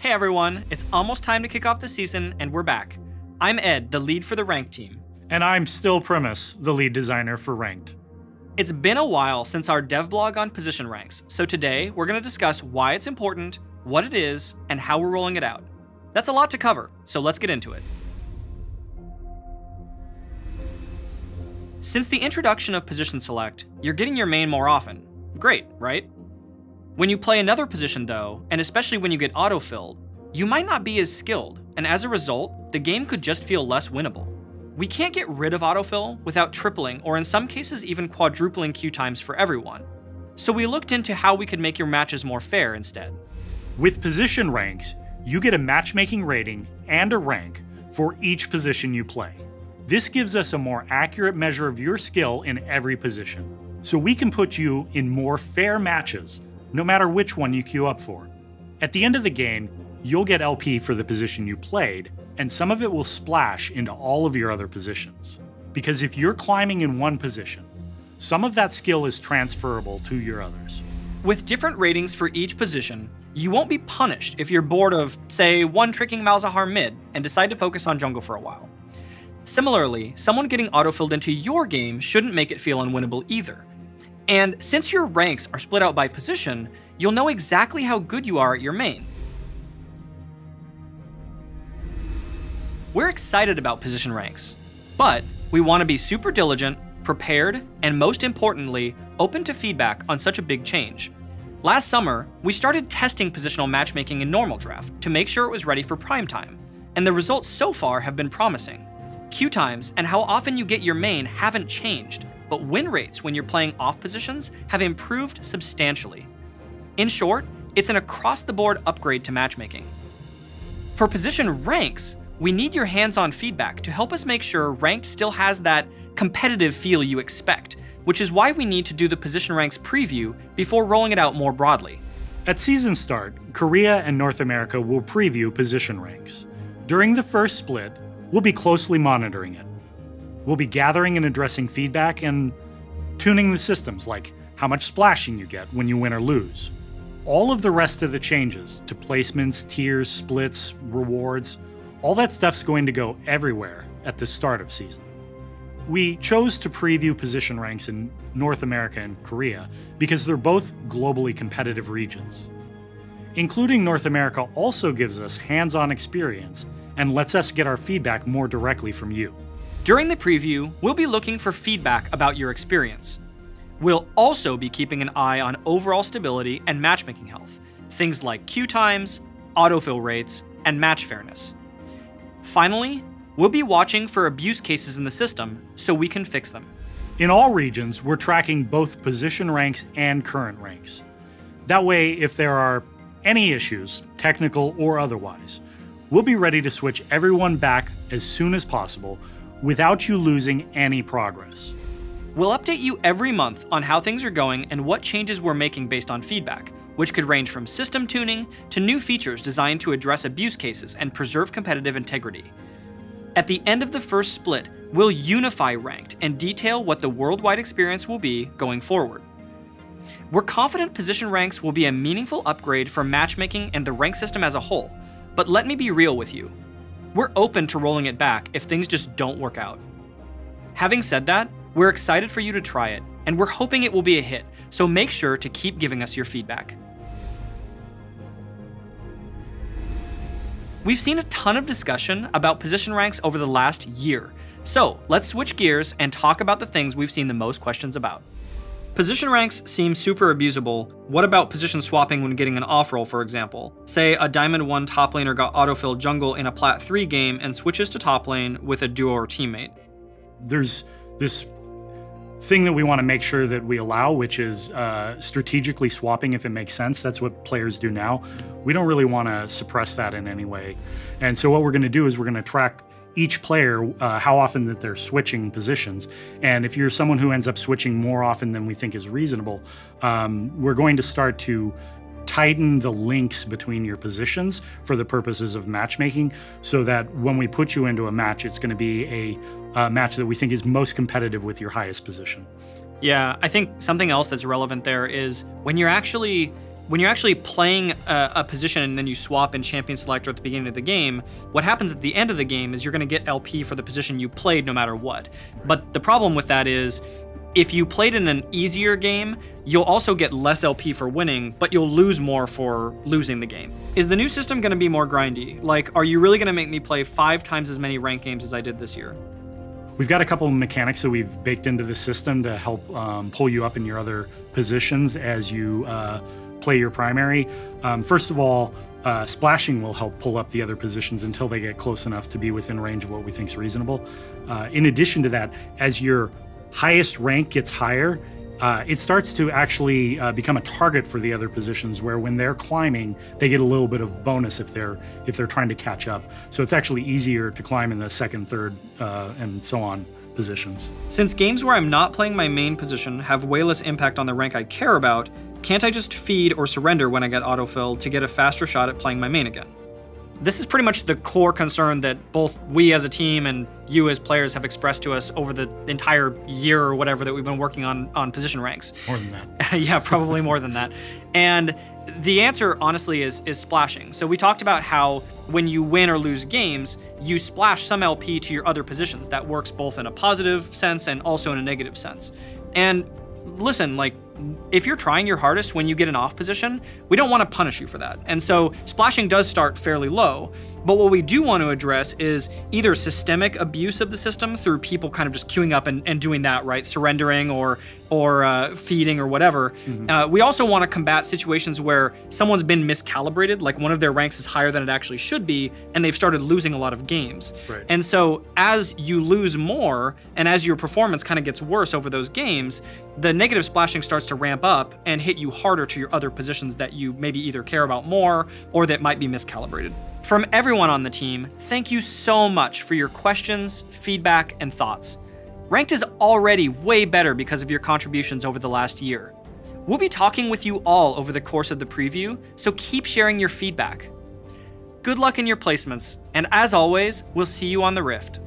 Hey everyone, it's almost time to kick off the season and we're back. I'm Ed, the lead for the Ranked team. And I'm still Primus, the lead designer for Ranked. It's been a while since our dev blog on position ranks, so today we're going to discuss why it's important, what it is, and how we're rolling it out. That's a lot to cover, so let's get into it. Since the introduction of Position Select, you're getting your main more often. Great, right? When you play another position though, and especially when you get auto-filled, you might not be as skilled, and as a result, the game could just feel less winnable. We can't get rid of autofill without tripling or in some cases even quadrupling queue times for everyone. So we looked into how we could make your matches more fair instead. With position ranks, you get a matchmaking rating and a rank for each position you play. This gives us a more accurate measure of your skill in every position, so we can put you in more fair matches, no matter which one you queue up for. At the end of the game, you'll get LP for the position you played, and some of it will splash into all of your other positions. Because if you're climbing in one position, some of that skill is transferable to your others. With different ratings for each position, you won't be punished if you're bored of, say, one-tricking Malzahar mid and decide to focus on jungle for a while. Similarly, someone getting autofilled into your game shouldn't make it feel unwinnable either. And since your ranks are split out by position, you'll know exactly how good you are at your main. We're excited about position ranks, but we want to be super diligent, prepared, and most importantly, open to feedback on such a big change. Last summer, we started testing positional matchmaking in normal draft to make sure it was ready for prime time, and the results so far have been promising. Queue times and how often you get your main haven't changed, but win rates when you're playing off positions have improved substantially. In short, it's an across-the-board upgrade to matchmaking. For position ranks, we need your hands-on feedback to help us make sure Ranked still has that competitive feel you expect, which is why we need to do the position ranks preview before rolling it out more broadly. At season start, Korea and North America will preview position ranks. During the first split, we'll be closely monitoring it. We'll be gathering and addressing feedback and tuning the systems, like how much splashing you get when you win or lose. All of the rest of the changes to placements, tiers, splits, rewards, all that stuff's going to go everywhere at the start of season. We chose to preview position ranks in North America and Korea because they're both globally competitive regions. Including North America also gives us hands-on experience and lets us get our feedback more directly from you. During the preview, we'll be looking for feedback about your experience. We'll also be keeping an eye on overall stability and matchmaking health, things like queue times, autofill rates, and match fairness. Finally, we'll be watching for abuse cases in the system so we can fix them. In all regions, we're tracking both position ranks and current ranks. That way, if there are any issues, technical or otherwise, we'll be ready to switch everyone back as soon as possible without you losing any progress. We'll update you every month on how things are going and what changes we're making based on feedback, which could range from system tuning to new features designed to address abuse cases and preserve competitive integrity. At the end of the first split, we'll unify Ranked and detail what the worldwide experience will be going forward. We're confident position ranks will be a meaningful upgrade for matchmaking and the rank system as a whole, but let me be real with you. We're open to rolling it back if things just don't work out. Having said that, we're excited for you to try it, and we're hoping it will be a hit, so make sure to keep giving us your feedback. We've seen a ton of discussion about position ranks over the last year, so let's switch gears and talk about the things we've seen the most questions about. Position ranks seem super abusable. What about position swapping when getting an off roll, for example? Say a Diamond 1 top laner got autofilled jungle in a Plat 3 game and switches to top lane with a duo or teammate. There's this thing that we want to make sure that we allow, which is strategically swapping if it makes sense. That's what players do now. We don't really want to suppress that in any way. And so what we're going to do is we're going to track each player, how often that they're switching positions. And if you're someone who ends up switching more often than we think is reasonable, we're going to start to tighten the links between your positions for the purposes of matchmaking, so that when we put you into a match, it's going to be a match that we think is most competitive with your highest position. Yeah, I think something else that's relevant there is when you're actually when you're actually playing a position and then you swap in champion selector at the beginning of the game, what happens at the end of the game is you're going to get LP for the position you played no matter what. But the problem with that is, if you played in an easier game, you'll also get less LP for winning, but you'll lose more for losing the game. Is the new system going to be more grindy? Like, are you really going to make me play 5 times as many ranked games as I did this year? We've got a couple of mechanics that we've baked into the system to help pull you up in your other positions as you play your primary. First of all, splashing will help pull up the other positions until they get close enough to be within range of what we think is reasonable. In addition to that, as your highest rank gets higher, it starts to actually become a target for the other positions, where when they're climbing, they get a little bit of bonus if they're trying to catch up. So it's actually easier to climb in the second, third, and so on positions. Since games where I'm not playing my main position have way less impact on the rank I care about, can't I just feed or surrender when I get autofilled to get a faster shot at playing my main again? This is pretty much the core concern that both we as a team and you as players have expressed to us over the entire year or whatever that we've been working on position ranks. More than that. Yeah, probably more than that. And the answer, honestly, is splashing. So we talked about how when you win or lose games, you splash some LP to your other positions. That works both in a positive sense and also in a negative sense. And listen, like, if you're trying your hardest when you get an off position, we don't want to punish you for that. And so splashing does start fairly low, but what we do want to address is either systemic abuse of the system through people kind of just queuing up and doing that, right? Surrendering or feeding or whatever. We also want to combat situations where someone's been miscalibrated, like one of their ranks is higher than it actually should be, and they've started losing a lot of games. Right. And so as you lose more, and as your performance kind of gets worse over those games, the negative splashing starts to ramp up and hit you harder to your other positions that you maybe either care about more or that might be miscalibrated. From everyone on the team, thank you so much for your questions, feedback, and thoughts. Ranked is already way better because of your contributions over the last year. We'll be talking with you all over the course of the preview, so keep sharing your feedback. Good luck in your placements, and as always, we'll see you on the Rift.